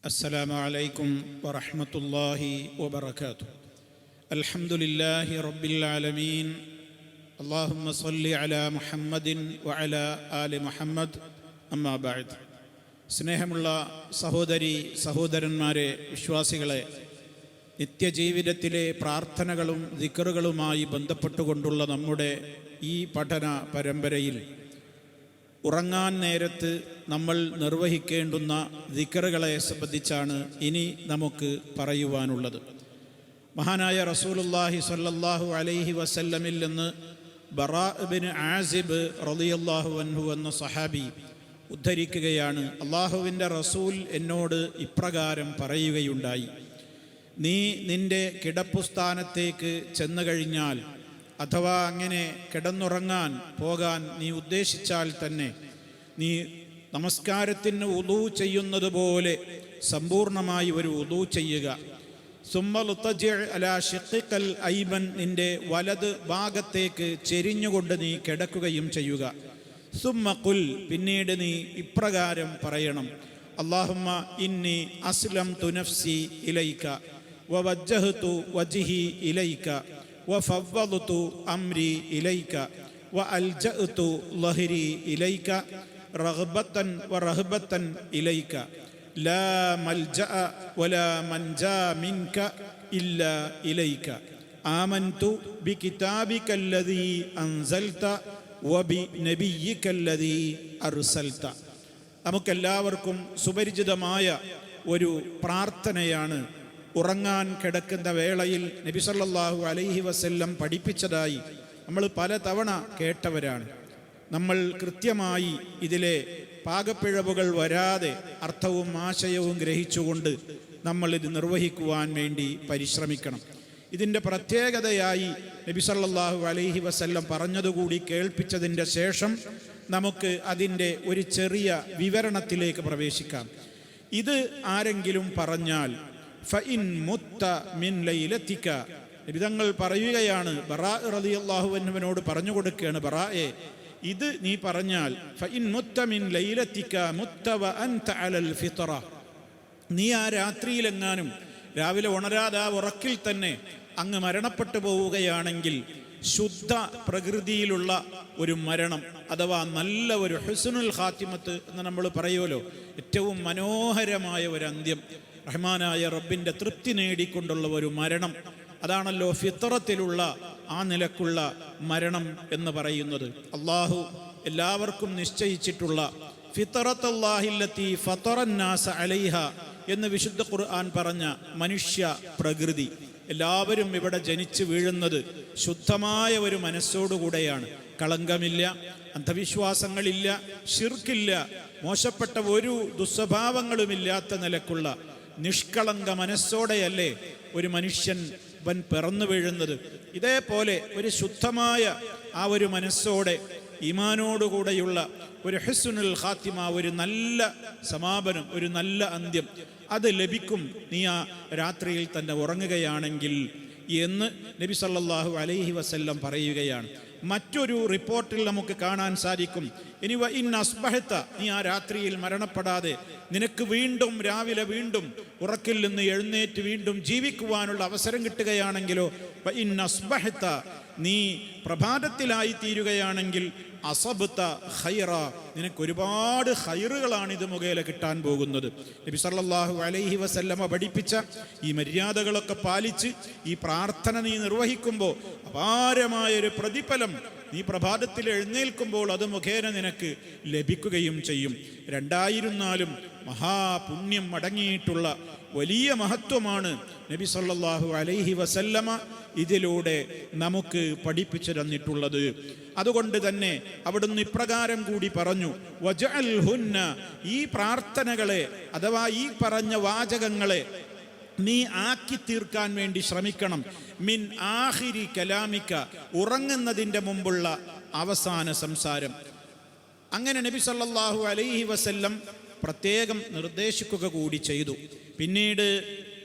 السلام عليكم ورحمة الله وبركاته. الحمد لله رب العالمين. اللهم صل على محمد وعلى آل محمد. أما بعد. സ്നേഹമുള്ള സഹോദരി സഹോദരന്മാരെ, വിശ്വാസികളെ, നിത്യജീവിതത്തിലെ പ്രാർത്ഥനകളും ദിക്റുകളുമായി ബന്ധപ്പെട്ടുകൊണ്ടുള്ള നമ്മുടെ ഈ പഠന പരമ്പരയിൽ ഉറങ്ങാൻ നേരത്ത് നമ്മൾ നിർവഹിക്കേണ്ടുന്ന ദിക്റുകളെ സംബന്ധിച്ചാണ് ഇനി നമുക്ക് പറയുവാനുള്ളത്. മഹാനായ റസൂലുള്ളാഹി സ്വല്ലല്ലാഹു അലൈഹി വസല്ലമിൽ നിന്ന് ബറാ ഇബ്നു ആസിബ് റളിയല്ലാഹു അൻഹു എന്ന സഹാബി ഉദ്ധരിക്കുകയാണ്, അള്ളാഹുവിൻ്റെ റസൂൽ എന്നോട് ഇപ്രകാരം പറയുകയുണ്ടായി: നീ നിൻ്റെ കിടപ്പുസ്ഥാനത്തേക്ക് ചെന്നു കഴിഞ്ഞാൽ, അഥവാ അങ്ങനെ കിടന്നുറങ്ങാൻ പോകാൻ നീ ഉദ്ദേശിച്ചാൽ തന്നെ, നീ നമസ്കാരത്തിന് വുളൂ ചെയ്യുന്നത് പോലെ സമ്പൂർണമായി ഒരു വുളൂ ചെയ്യുക. സുമ്മ ലുത്തജി അലാ ഷിഖിഖൽ ഐമൻ, നിൻ്റെ വലത് ഭാഗത്തേക്ക് ചെരിഞ്ഞുകൊണ്ട് നീ കിടക്കുകയും ചെയ്യുക. സുമ്മ ഖുൽ, പിന്നീട് നീ ഇപ്രകാരം പറയണം: അല്ലാഹുമ്മ ഇന്നി അസ്ലംതു നഫ്സി ഇലൈക വവജ്ജഹ്തു വജ്ഹി ഇലൈക വഫവ്വദ്തു അംരി ഇലൈക വഅൽജഅ്തു ലഹ്രി ഇലൈക റഗ്ബത്തൻ വറഹ്ബത്തൻ ഇലൈക ലാ മൽജഅ വലാ മൻജാ മിൻക ഇല്ലാ ഇലൈക ആമൻതു ബികിതാബിക അല്ലദീ അൻസൽത വബിനബിയ്യിക അല്ലദീ അർസൽത. നമുക്കെല്ലാവർക്കും സുപരിചിതമായ ഒരു പ്രാർത്ഥനയാണ് ഉറങ്ങാൻ കിടക്കുന്ന വേളയിൽ നബി സല്ലല്ലാഹു അലൈഹി വസല്ലം പഠിപ്പിച്ചതായി നമ്മൾ പലതവണ കേട്ടവരാണ്. നമ്മൾ കൃത്യമായി ഇതിലെ പാകപ്പിഴവുകൾ വരാതെ അർത്ഥവും ആശയവും ഗ്രഹിച്ചുകൊണ്ട് നമ്മൾ ഇത് നിർവഹിക്കുവാൻ വേണ്ടി പരിശ്രമിക്കണം. ഇതിൻ്റെ പ്രത്യേകതയായി നബി സല്ലല്ലാഹു അലൈഹി വസല്ലം പറഞ്ഞതുകൂടി കേൾപ്പിച്ചതിൻ്റെ ശേഷം നമുക്ക് അതിൻ്റെ ഒരു ചെറിയ വിവരണത്തിലേക്ക് പ്രവേശിക്കാം. ഇത് ആരെങ്കിലും പറഞ്ഞാൽ ഫഇൻ മുത്ത മിൻ ലൈലതിക, നബിതങ്ങൾ പറയുകയാണ്, ബറാ റളിയല്ലാഹു അൻഹുവിനോട് പറഞ്ഞു കൊടുക്കുകയാണ്, ബറായെ, ഇത് നീ പറഞ്ഞാൽ ഫഇൻ മുത്ത മിൻ ലൈലതിക മുത്ത വ അൻത അലൽ ഫിത്ര, നീ ആ രാത്രിയിലെങ്ങാനും രാവിലെ ഉണരാതെ ആ ഉറക്കിൽ തന്നെ അങ്ങ് മരണപ്പെട്ടു പോവുകയാണെങ്കിൽ ശുദ്ധ പ്രകൃതിയിലുള്ള ഒരു മരണം, അഥവാ നല്ല ഒരു ഹുസ്നുൽ ഖാത്തിമത്ത് എന്ന് നമ്മൾ പറയുമല്ലോ, ഏറ്റവും മനോഹരമായ ഒരു അന്ത്യം, റഹ്മാനായ റബ്ബിൻ്റെ തൃപ്തി നേടിക്കൊണ്ടുള്ള ഒരു മരണം, അതാണല്ലോ ഫിത്രത്തിലുള്ള ആ നിലക്കുള്ള മരണം എന്ന് പറയുന്നത്. അള്ളാഹു എല്ലാവർക്കും നിശ്ചയിച്ചിട്ടുള്ള ഫിത്രത്തല്ലാഹില്ലത്തി ഫതറന്നാസ അലൈഹ എന്ന് വിശുദ്ധ ഖുർആൻ പറഞ്ഞ മനുഷ്യ പ്രകൃതി, എല്ലാവരും ഇവിടെ ജനിച്ചു വീഴുന്നത് ശുദ്ധമായ ഒരു മനസ്സോടുകൂടെയാണ്. കളങ്കമില്ല, അന്ധവിശ്വാസങ്ങളില്ല, ശിർക്കില്ല, മോശപ്പെട്ട ഒരു ദുസ്വഭാവങ്ങളുമില്ലാത്ത നിലക്കുള്ള നിഷ്കളങ്ക മനസ്സോടെയല്ലേ ഒരു മനുഷ്യൻ പിറന്നു വീഴുന്നത്. ഇതേപോലെ ഒരു ശുദ്ധമായ ആ ഒരു മനസ്സോടെ ഈമാനോടുകൂടെയുള്ള ഒരു ഹുസ്നുൽ ഖാത്തിമ, ഒരു നല്ല സമാപനം, ഒരു നല്ല അന്ത്യം അത് ലഭിക്കും നീ ആ രാത്രിയിൽ തന്നെ ഉറങ്ങുകയാണെങ്കിൽ എന്ന് നബി സല്ലല്ലാഹു അലൈഹി വസല്ലം പറയുകയാണ്. മറ്റൊരു റിപ്പോർട്ടിൽ നമുക്ക് കാണാൻ സാധിക്കും, ഇനി വ ഇൻ അസ്ബഹത, നീ ആ രാത്രിയിൽ മരണപ്പെടാതെ നിനക്ക് വീണ്ടും രാവിലെ വീണ്ടും ഉറക്കിൽ നിന്ന് എഴുന്നേറ്റ് വീണ്ടും ജീവിക്കുവാനുള്ള അവസരം കിട്ടുകയാണെങ്കിലോ, വ ഇൻ അസ്ബഹത, നീ പ്രഭാതത്തിലായി തീരുകയാണെങ്കിൽ അസബ്ത ഖൈറ, നിനക്ക് ഒരുപാട് ഖൈറുകളാണ് ഇത് മുഖേന കിട്ടാൻ പോകുന്നത്. നബി സല്ലല്ലാഹു അലൈഹി വസല്ലമ പഠിപ്പിച്ച ഈ മര്യാദകളൊക്കെ പാലിച്ച് ഈ പ്രാർത്ഥന നീ നിർവഹിക്കുമ്പോൾ അപാരമായൊരു പ്രതിഫലം നീ പ്രഭാതത്തിൽ എഴുന്നേൽക്കുമ്പോൾ അത് മുഖേന നിനക്ക് ലഭിക്കുകയും ചെയ്യും. രണ്ടായിരുന്നാലും മഹാപുണ്യം അടങ്ങിയിട്ടുള്ള വലിയ മഹത്വമാണ് നബി സല്ലല്ലാഹു അലൈഹി വസല്ലമ ഇതിലൂടെ നമുക്ക് പഠിപ്പിച്ചു തന്നിട്ടുള്ളത്. അതുകൊണ്ട് തന്നെ അവിടുന്ന് ഇപ്രകാരം കൂടി പറഞ്ഞു, വജഅൽഹുന്ന, ഈ പ്രാർത്ഥനകളെ അഥവാ ഈ പറഞ്ഞ വാചകങ്ങളെ നീ ആക്കി തീർക്കാൻ വേണ്ടി ശ്രമിക്കണം. മിൻ ആഖിരി കലാമിക, ഉറങ്ങുന്നതിൻ്റെ മുമ്പുള്ള അവസാന സംസാരം. അങ്ങനെ നബി സല്ലല്ലാഹു അലൈഹി വസല്ലം പ്രത്യേകം നിർദ്ദേശിക്കുക കൂടി ചെയ്തു. പിന്നീട്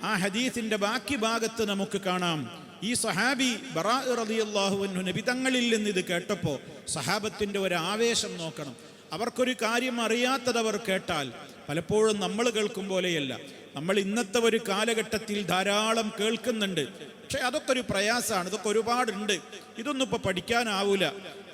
ആ ഹദീസിൻ്റെ ബാക്കി ഭാഗത്ത് നമുക്ക് കാണാം, ഈ സഹാബി ബറാ റളിയല്ലാഹു അൻഹു നബി തങ്ങളിൽ നിന്ന് ഇത് കേട്ടപ്പോൾ സഹാബത്തിൻ്റെ ഒരു ആവേശം നോക്കണം. അവർക്കൊരു കാര്യം അറിയാത്തതവർ കേട്ടാൽ പലപ്പോഴും നമ്മൾ കേൾക്കും പോലെയല്ല. നമ്മൾ ഇന്നത്തെ ഒരു കാലഘട്ടത്തിൽ ധാരാളം കേൾക്കുന്നുണ്ട്. പക്ഷെ അതൊക്കെ ഒരു പ്രയാസമാണ്, ഇതൊക്കെ ഒരുപാടുണ്ട്. ഇതൊന്നും ഇപ്പോൾ പഠിക്കാനാവൂല,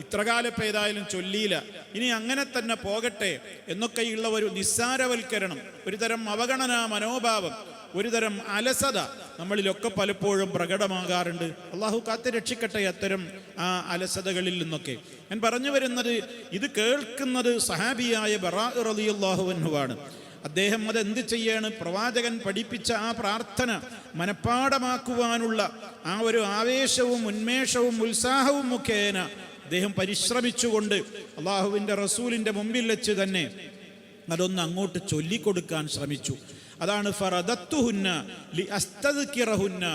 ഇത്രകാലം ഏതായാലും ചൊല്ലിയില്ല, ഇനി അങ്ങനെ തന്നെ പോകട്ടെ എന്നൊക്കെയുള്ള ഒരു നിസ്സാരവൽക്കരണം, ഒരു തരം അവഗണനാ മനോഭാവം, ഒരു തരം അലസത നമ്മളിലൊക്കെ പലപ്പോഴും പ്രകടമാകാറുണ്ട്. അള്ളാഹു കാത്ത് രക്ഷിക്കട്ടെ അത്തരം ആ അലസതകളിൽ നിന്നൊക്കെ. ഞാൻ പറഞ്ഞു വരുന്നത്, ഇത് കേൾക്കുന്നത് സഹാബിയായ ബറാ റളിയല്ലാഹു അൻഹുവാണ്. അദ്ദേഹം അതെന്ത് ചെയ്യാണ്? പ്രവാചകൻ പഠിപ്പിച്ച ആ പ്രാർത്ഥന മനഃപ്പാഠമാക്കുവാനുള്ള ആ ഒരു ആവേശവും ഉന്മേഷവും ഉത്സാഹവും മുഖേന അദ്ദേഹം പരിശ്രമിച്ചുകൊണ്ട് അള്ളാഹുവിൻ്റെ റസൂലിൻ്റെ മുമ്പിൽ വെച്ച് തന്നെ അതൊന്ന് അങ്ങോട്ട് ചൊല്ലിക്കൊടുക്കാൻ ശ്രമിച്ചു. അതാണ് ഫറദത്തുഹുന്ന ലി അസ്തദ്കിറഹുന്ന,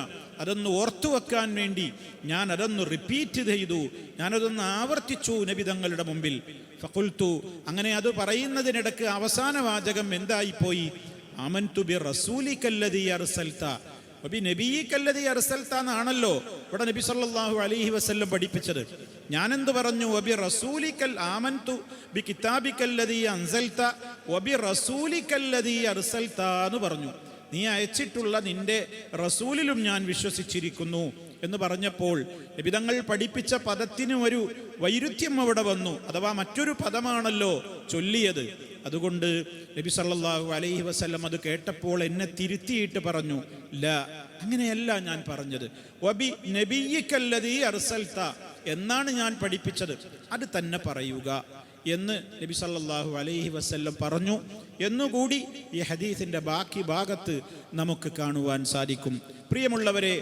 അതൊന്ന് ഓർത്തു വെക്കാൻ വേണ്ടി ഞാൻ അതൊന്ന് റിപ്പീറ്റ് ചെയ്തു, ഞാനതൊന്ന് ആവർത്തിച്ചു നബി തങ്ങളുടെ മുമ്പിൽ. ഫഖുൽതു, അങ്ങനെ അത് പറയുന്നതിനിടക്ക് അവസാന വാചകം എന്തായിപ്പോയി? ആമൻതു ബി റസൂലിക്കല്ലദീ അർസൽത വബി നബിയിക്കല്ലദീ അർസൽത എന്നാണല്ലോ ഇവിടെ നബി സല്ലല്ലാഹു അലൈഹി വസല്ലം പഠിപ്പിച്ചത്. ഞാനെന്ത് പറഞ്ഞു? വബി റസൂലിക്കൽ ആമൻതു ബി കിതാബിക്കല്ലദീ അൻസൽത വബി റസൂലിക്കല്ലദീ അർസൽത എന്ന് പറഞ്ഞു. നീ അയച്ചിട്ടുള്ള നിന്റെ റസൂലിലും ഞാൻ വിശ്വസിച്ചിരിക്കുന്നു എന്ന് പറഞ്ഞപ്പോൾ നബിതങ്ങൾ പഠിപ്പിച്ച പദത്തിന് ഒരു വൈരുദ്ധ്യം അവിടെ വന്നു, അഥവാ മറ്റൊരു പദമാണല്ലോ ചൊല്ലിയത്. അതുകൊണ്ട് നബി സല്ലല്ലാഹു അലൈഹി വസല്ലം അത് കേട്ടപ്പോൾ എന്നെ തിരുത്തിയിട്ട് പറഞ്ഞു, ല, അങ്ങനെയല്ല ഞാൻ പറഞ്ഞത്, വബി നബിയിക്കല്ലദീ അർസൽത എന്നാണ് ഞാൻ പഠിപ്പിച്ചത്, അത് തന്നെ പറയുക എന്ന് നബി സല്ലല്ലാഹു അലൈഹി വസല്ലം പറഞ്ഞു എന്നുകൂടി ഈ ഹദീസിൻ്റെ ബാക്കി ഭാഗത്ത് നമുക്ക് കാണുവാൻ സാധിക്കും. പ്രിയമുള്ളവരെ,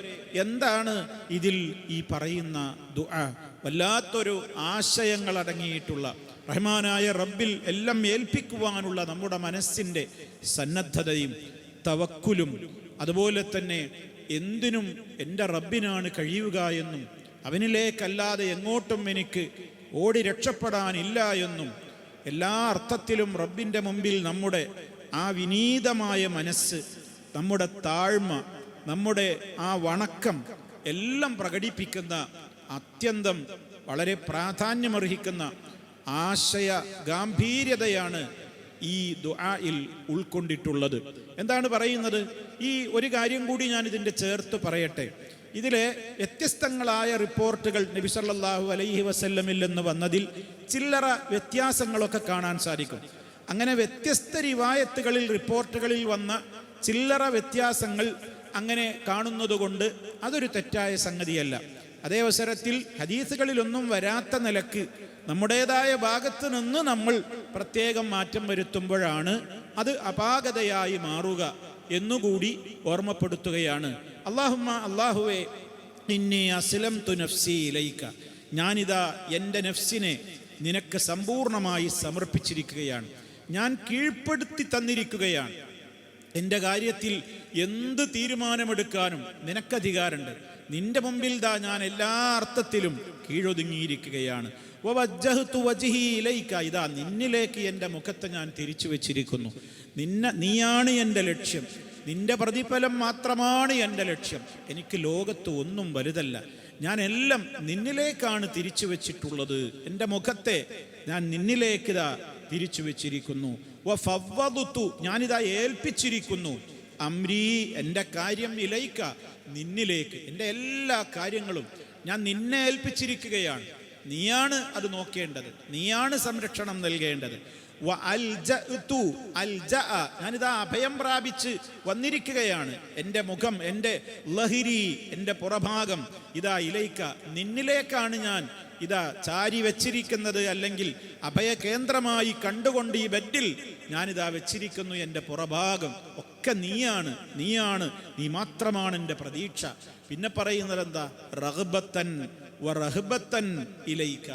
എന്താണ് ഇതിൽ ഈ പറയുന്ന ദുആ? വല്ലാത്തൊരു ആശയങ്ങൾ അടങ്ങിയിട്ടുള്ള, റഹ്മാനായ റബ്ബിൽ എല്ലാം ഏൽപ്പിക്കുവാനുള്ള നമ്മുടെ മനസ്സിൻ്റെ സന്നദ്ധതയും തവക്കുലും, അതുപോലെ തന്നെ എന്തിനും എൻ്റെ റബ്ബിനാണ് കഴിയുക എന്നും അവനിലേക്കല്ലാതെ എങ്ങോട്ടും എനിക്ക് ഓടി രക്ഷപ്പെടാനില്ല എന്നും, എല്ലാ അർത്ഥത്തിലും റബ്ബിൻ്റെ മുമ്പിൽ നമ്മുടെ ആ വിനീതമായ മനസ്സ്, നമ്മുടെ താഴ്മ, നമ്മുടെ ആ വണക്കം എല്ലാം പ്രകടിപ്പിക്കുന്ന അത്യന്തം വളരെ പ്രാധാന്യമർഹിക്കുന്ന ആശയ ഗാംഭീര്യതയാണ് ഈ ദുആയിൽ ഉൾക്കൊണ്ടിട്ടുള്ളത്. എന്താണ് പറയുന്നത്? ഈ ഒരു കാര്യം കൂടി ഞാൻ ഇതിൻ്റെ ചേർത്ത് പറയട്ടെ. ഇതിലെ വ്യത്യസ്തങ്ങളായ റിപ്പോർട്ടുകൾ നബി സല്ലല്ലാഹു അലൈഹി വസല്ലമിൽ നിന്ന് വന്നതിൽ ചില്ലറ വ്യത്യാസങ്ങളൊക്കെ കാണാൻ സാധിക്കും. അങ്ങനെ വ്യത്യസ്ത റിവായത്തുകളിൽ, റിപ്പോർട്ടുകളിൽ വന്ന ചില്ലറ വ്യത്യാസങ്ങൾ അങ്ങനെ കാണുന്നത് കൊണ്ട് അതൊരു തെറ്റായ സംഗതിയല്ല. അതേ അവസരത്തിൽ ഹദീസുകളിലൊന്നും വരാത്ത നിലക്ക് നമ്മുടേതായ ഭാഗത്ത് നിന്ന് നമ്മൾ പ്രത്യേകം മാറ്റം വരുത്തുമ്പോഴാണ് അത് അപാകതയായി മാറുക എന്നുകൂടി ഓർമ്മപ്പെടുത്തുകയാണ്. അല്ലാഹുമ്മ, അല്ലാഹുവേ, ഇന്നി അസ്ലംതു നഫ്സി ഇലൈക, ഞാനിതാ എൻ്റെ നഫ്സിനെ നിനക്ക് സമ്പൂർണമായി സമർപ്പിച്ചിരിക്കുകയാണ്, ഞാൻ കീഴ്പ്പെടുത്തി തന്നിരിക്കുകയാണ്. എൻ്റെ കാര്യത്തിൽ എന്ത് തീരുമാനമെടുക്കാനും നിനക്കധികാരമുണ്ട്. നിന്റെ മുമ്പിൽ ദാ ഞാൻ എല്ലാ അർത്ഥത്തിലും കീഴൊതുങ്ങിയിരിക്കുകയാണ്. വവജ്ജഹ്തു വജ്ഹി ഇലൈക, ഇതാ നിന്നിലേക്ക് എൻ്റെ മുഖത്തെ ഞാൻ തിരിച്ചു വെച്ചിരിക്കുന്നു. നീയാണ് എൻ്റെ ലക്ഷ്യം, നിന്റെ പ്രതിഫലം മാത്രമാണ് എൻ്റെ ലക്ഷ്യം. എനിക്ക് ലോകത്ത് ഒന്നും വലുതല്ല, ഞാൻ എല്ലാം നിന്നിലേക്കാണ് തിരിച്ചു വെച്ചിട്ടുള്ളത്. എൻ്റെ മുഖത്തെ ഞാൻ നിന്നിലേക്ക് ഇതാ തിരിച്ചു വെച്ചിരിക്കുന്നു. വഫവ്വദതു, ഞാനിതാ ഏൽപ്പിച്ചിരിക്കുന്നു. അംരീ, എൻ്റെ കാര്യം ഇലൈക, നിന്നിലേക്ക്. എൻ്റെ എല്ലാ കാര്യങ്ങളും ഞാൻ നിന്നെ ഏൽപ്പിച്ചിരിക്കുകയാണ്. നീയാണ് അത് നോക്കേണ്ടത്, നീയാണ് സംരക്ഷണം നൽകേണ്ടത്. ഞാനിതാ അഭയം പ്രാപിച്ച് വന്നിരിക്കുകയാണ്. എൻ്റെ മുഖം, എൻ്റെ ലഹിരി, എൻ്റെ പുറഭാഗം ഇതാ ഇലൈക്ക, നിന്നിലേക്കാണ് ഞാൻ ഇതാ ചാരി വെച്ചിരിക്കുന്നത്, അല്ലെങ്കിൽ അഭയകേന്ദ്രമായി കണ്ടുകൊണ്ട് ഈ ബെഡിൽ ഞാനിതാ വെച്ചിരിക്കുന്നു. എൻ്റെ പുറഭാഗം ഒക്കെ നീയാണ്, നീ മാത്രമാണ് എൻ്റെ പ്രതീക്ഷ. പിന്നെ പറയുന്നത് എന്താ? റഗ്ബത്തൻ വറഹ്ബത്തൻ ഇലൈക,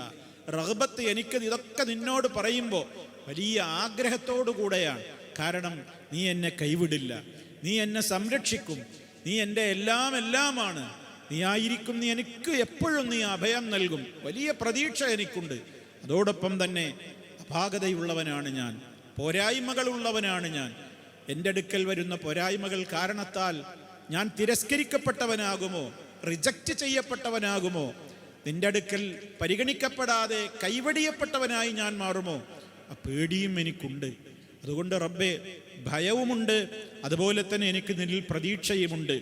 റഗ്ബത്ത്, എനിക്ക് ഇതൊക്കെ നിന്നോട് പറയുമ്പോൾ വലിയ ആഗ്രഹത്തോടു കൂടെയാണ്. കാരണം നീ എന്നെ കൈവിടില്ല, നീ എന്നെ സംരക്ഷിക്കും, നീ എൻ്റെ എല്ലാമാണ്, നീ ആയിരിക്കും, നീ എനിക്ക് എപ്പോഴും നീ അഭയം നൽകും. വലിയ പ്രതീക്ഷ എനിക്കുണ്ട്. അതോടൊപ്പം തന്നെ അപാകതയുള്ളവനാണ് ഞാൻ, പോരായ്മകളുള്ളവനാണ് ഞാൻ. എൻ്റെ അടുക്കൽ വരുന്ന പോരായ്മകൾ കാരണത്താൽ ഞാൻ തിരസ്കരിക്കപ്പെട്ടവനാകുമോ, റിജക്റ്റ് ചെയ്യപ്പെട്ടവനാകുമോ, നിന്റെ അടുക്കൽ പരിഗണിക്കപ്പെടാതെ കൈവടിയപ്പെട്ടവനായി ഞാൻ മാറുമോ? ആ പേടിയും എനിക്കുണ്ട്. അതുകൊണ്ട് റബ്ബേ, ഭയവുമുണ്ട്, അതുപോലെ തന്നെ എനിക്ക് നിന്നിൽ പ്രതീക്ഷയുമുണ്ട്.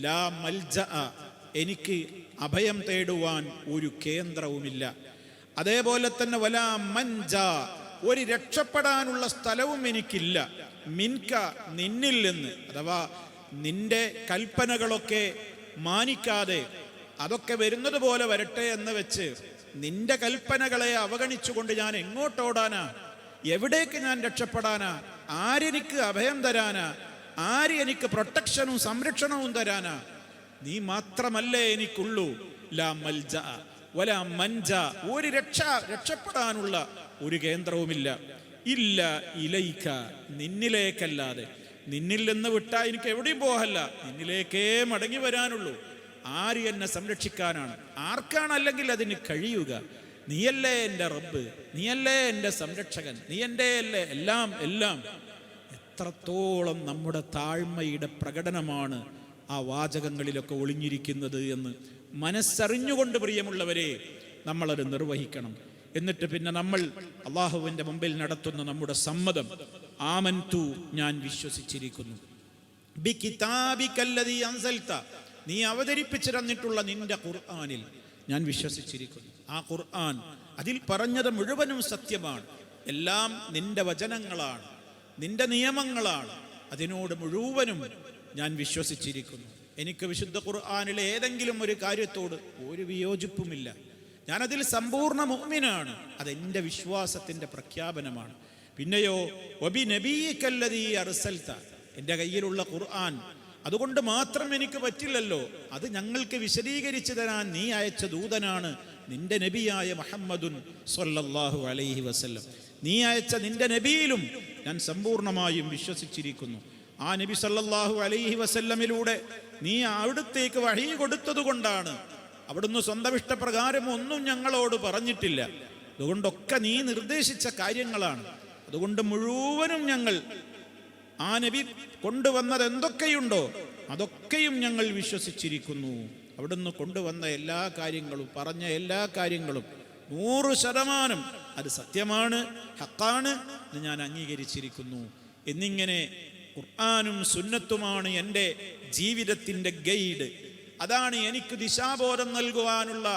ലാ മൽജഅ, എനിക്ക് അഭയം തേടുവാൻ ഒരു കേന്ദ്രവുമില്ല. അതേപോലെ തന്നെ വലാ മൻജ, ഒരു രക്ഷപ്പെടാനുള്ള സ്ഥലവും എനിക്കില്ല. മിൻക, നിന്നിൽ നിന്ന്. അഥവാ നിന്റെ കൽപ്പനകളൊക്കെ മാനിക്കാതെ അതൊക്കെ വരുന്നത് പോലെ വരട്ടെ എന്ന് വെച്ച് നിന്റെ കൽപ്പനകളെ അവഗണിച്ചുകൊണ്ട് ഞാൻ എങ്ങോട്ടോടാനാ? എവിടേക്ക് ഞാൻ രക്ഷപ്പെടാനാ? ആരെനിക്ക് അഭയം തരാനാ? ആര് എനിക്ക് പ്രൊട്ടക്ഷനും സംരക്ഷണവും തരാനാ? നീ മാത്രമല്ലേ എനിക്കുള്ളൂ. ലാ മൽജ വലാ മൻജ, ഒരു രക്ഷപ്പെടാനുള്ള ഒരു കേന്ദ്രവുമില്ല. ഇല്ല ഇലൈക, നിന്നിലേക്കല്ലാതെ. നിന്നിൽ നിന്ന് വിട്ടാ എനിക്ക് എവിടെയും പോകല്ല, നിന്നിലേക്കേ മടങ്ങി വരാനുള്ളൂ. ആര് എന്നെ സംരക്ഷിക്കാനാണ്? ആർക്കാണ് അല്ലെങ്കിൽ അതിന് കഴിയുക? നീയല്ലേ എൻ്റെ റബ്ബ്, നീയല്ലേ എൻ്റെ സംരക്ഷകൻ, നീ എൻ്റെ അല്ലേ എല്ലാം എല്ലാം. എത്രത്തോളം നമ്മുടെ താഴ്മയുടെ പ്രകടനമാണ് ആ വാചകങ്ങളിലൊക്കെ ഒളിഞ്ഞിരിക്കുന്നത് എന്ന് മനസ്സറിഞ്ഞുകൊണ്ട് പ്രിയമുള്ളവരെ നമ്മളത് നിർവഹിക്കണം. എന്നിട്ട് പിന്നെ നമ്മൾ അള്ളാഹുവിൻ്റെ മുമ്പിൽ നടത്തുന്ന നമ്മുടെ സമ്മതം, ആമൻതു, ഞാൻ വിശ്വസിച്ചിരിക്കുന്നു, ബി കിതാബികല്ലദീ അൻസൽത, നീ അവതരിപ്പിച്ചു തന്നിട്ടുള്ള നിന്റെ ഖുർആനിൽ ഞാൻ വിശ്വസിച്ചിരിക്കുന്നു. ആ ഖുർആൻ, അതിൽ പറഞ്ഞത് മുഴുവനും സത്യമാണ്, എല്ലാം നിന്റെ വചനങ്ങളാണ്, നിന്റെ നിയമങ്ങളാണ്. അതിനോട് മുഴുവനും ഞാൻ വിശ്വസിച്ചിരിക്കുന്നു. എനിക്ക് വിശുദ്ധ ഖുർആനിലെ ഏതെങ്കിലും ഒരു കാര്യത്തോട് ഒരു വിയോജിപ്പുമില്ല. ഞാനതിൽ സമ്പൂർണ്ണ മുഅ്മിനാണ്. അതെൻ്റെ വിശ്വാസത്തിൻ്റെ പ്രഖ്യാപനമാണ്. പിന്നെയോ വബി നബിയികല്ലദീ അർസൽത, എൻ്റെ കയ്യിലുള്ള ഖുർആൻ, അതുകൊണ്ട് മാത്രം എനിക്ക് പറ്റില്ലല്ലോ, അത് ഞങ്ങൾക്ക് വിശദീകരിച്ചു തരാൻ നീ അയച്ച ദൂതനാണ് നിന്റെ നബിയായ മുഹമ്മദുൻ സ്വല്ലല്ലാഹു അലൈഹി വസല്ലം. നീ അയച്ച നിന്റെ നബിയിലും ഞാൻ സമ്പൂർണ്ണമായും വിശ്വസിച്ചിരിക്കുന്നു. ആ നബി സല്ലല്ലാഹു അലൈഹി വസല്ലമിലൂടെ നീ അവിടുത്തേക്ക് വഹി കൊടുത്തത് കൊണ്ടാണ്. അവിടുന്ന് സ്വന്തം ഇഷ്ടപ്രകാരം ഒന്നും ഞങ്ങളോട് പറഞ്ഞിട്ടില്ല. അതുകൊണ്ടൊക്കെ നീ നിർദ്ദേശിച്ച കാര്യങ്ങളാണ്. അതുകൊണ്ട് മുഴുവനും ഞങ്ങൾ ആ നബി കൊണ്ടുവന്നത് എന്തൊക്കെയുണ്ടോ അതൊക്കെയും ഞങ്ങൾ വിശ്വസിച്ചിരിക്കുന്നു. അവിടുന്ന് കൊണ്ടുവന്ന എല്ലാ കാര്യങ്ങളും, പറഞ്ഞ എല്ലാ കാര്യങ്ങളും 100% അത് സത്യമാണ്, ഹക്കാണ് എന്ന് ഞാൻ അംഗീകരിച്ചിരിക്കുന്നു. എന്നിങ്ങനെ ഖുർആനും സുന്നത്തുമാണ് എൻ്റെ ജീവിതത്തിൻ്റെ ഗൈഡ്. അതാണ് എനിക്ക് ദിശാബോധം നൽകുവാനുള്ള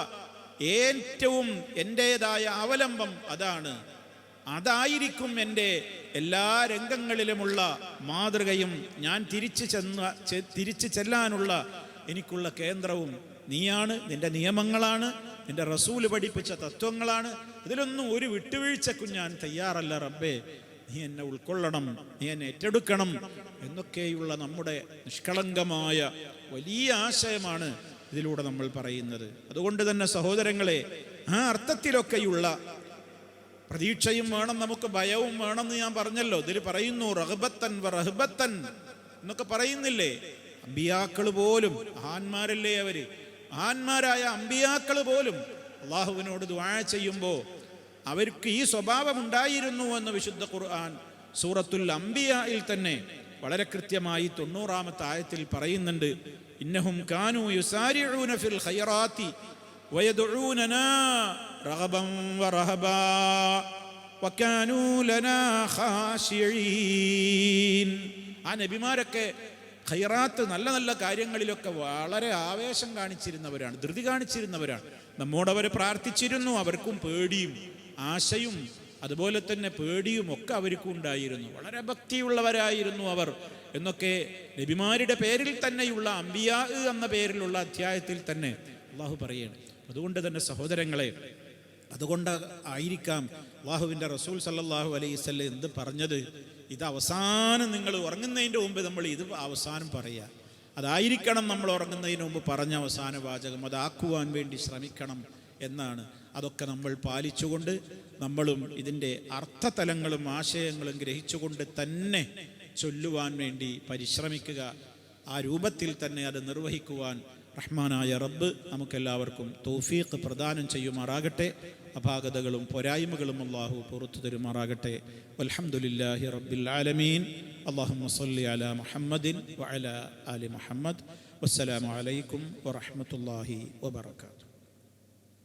ഏറ്റവും എൻ്റേതായ അവലംബം. അതായിരിക്കും എൻ്റെ എല്ലാ രംഗങ്ങളിലുമുള്ള മാതൃകയും. ഞാൻ തിരിച്ചു ചെല്ലാനുള്ള എനിക്കുള്ള കേന്ദ്രവും നീയാണ്, നിന്റെ നിയമങ്ങളാണ്, നിന്റെ റസൂല് പഠിപ്പിച്ച തത്വങ്ങളാണ്. ഇതിലൊന്നും ഒരു വിട്ടുവീഴ്ചക്കും ഞാൻ തയ്യാറല്ല റബ്ബേ. നീ എന്നെ ഉൾക്കൊള്ളണം, നീ എന്നെ ഏറ്റെടുക്കണം എന്നൊക്കെയുള്ള നമ്മുടെ നിഷ്കളങ്കമായ വലിയ ആശയമാണ് ഇതിലൂടെ നമ്മൾ പറയുന്നത്. അതുകൊണ്ട് തന്നെ സഹോദരങ്ങളെ, ആ അർത്ഥത്തിലൊക്കെയുള്ള പ്രതീക്ഷയും വേണം, നമുക്ക് ഭയവും വേണമെന്ന് ഞാൻ പറഞ്ഞല്ലോ. ഇതിൽ പറയുന്നു റഹബത്തൻ വറഹബത്തൻ എന്നൊക്കെ പറയുന്നില്ലേ. അമ്പിയാക്കൾ പോലും, മഹാന്മാരല്ലേ അവര്, മഹാന്മാരായ അമ്പിയാക്കൾ പോലും അള്ളാഹുവിനോട് ദുആ ചെയ്യുമ്പോൾ അവർക്ക് ഈ സ്വഭാവം ഉണ്ടായിരുന്നു എന്ന് വിശുദ്ധ ഖുർആൻ സൂറത്തുൽ അംബിയായിൽ തന്നെ വളരെ കൃത്യമായി 90-ാമത്തെ ആയത്തിൽ പറയുന്നുണ്ട്. ഇന്നഹും കാനൂ യുസാരിഊന ഫിൽ ഖൈറാത്തി വയദ്ഊനനാ റഗബൻ വറഹബാ വകാനൂ ലനാ ഖാശിഈൻ. ആ നബിമാരൊക്കെ ഖൈറാത്ത്, നല്ല നല്ല കാര്യങ്ങളിലൊക്കെ വളരെ ആവേശം കാണിച്ചിരുന്നവരാണ്, ധൃതി കാണിച്ചിരുന്നവരാണ്. നമ്മോടവർ പ്രാർത്ഥിച്ചിരുന്നു. അവർക്കും പേടിയും ആശയും അതുപോലെ തന്നെ പേടിയും ഒക്കെ അവർക്കും ഉണ്ടായിരുന്നു. വളരെ ഭക്തിയുള്ളവരായിരുന്നു അവർ എന്നൊക്കെ നബിമാരുടെ പേരിൽ തന്നെയുള്ള അംബിയാ എന്ന പേരിലുള്ള അധ്യായത്തിൽ തന്നെ അള്ളാഹു പറയാണ്. അതുകൊണ്ട് തന്നെ സഹോദരങ്ങളെ, അതുകൊണ്ട് ആയിരിക്കാം അള്ളാഹുവിൻ്റെ റസൂൽ സല്ലല്ലാഹു അലൈഹി വസല്ലം എന്ത് പറഞ്ഞത്, ഇത് അവസാനം നിങ്ങൾ ഉറങ്ങുന്നതിൻ്റെ മുമ്പ് നമ്മൾ ഇത് അവസാനം പറയുക. അതായിരിക്കണം നമ്മൾ ഉറങ്ങുന്നതിന് മുമ്പ് പറഞ്ഞ അവസാന വാചകം. അതാക്കുവാൻ വേണ്ടി ശ്രമിക്കണം എന്നാണ്. അതൊക്കെ നമ്മൾ പാലിച്ചുകൊണ്ട് നമ്മളും ഇതിൻ്റെ അർത്ഥതലങ്ങളും ആശയങ്ങളും ഗ്രഹിച്ചുകൊണ്ട് തന്നെ ചൊല്ലുവാൻ വേണ്ടി പരിശ്രമിക്കുക. ആ രൂപത്തിൽ തന്നെ അത് നിർവഹിക്കുവാൻ റഹ്മാനായ റബ്ബ് നമുക്കെല്ലാവർക്കും തൗഫീഖ് പ്രദാനം ചെയ്യുമാറാകട്ടെ. അപാകതകളും പോരായ്മകളും അല്ലാഹു പുറത്തു തരുമാറാകട്ടെ. വൽഹംദുലില്ലാഹി റബ്ബിൽ ആലമീൻ. അല്ലാഹുമ്മ സ്വല്ലി അലാ മുഹമ്മദിൻ വഅലാ ആലി മുഹമ്മദ്. വസ്സലാമു അലൈക്കും വറഹ്മത്തുള്ളാഹി വബറകാതുഹു.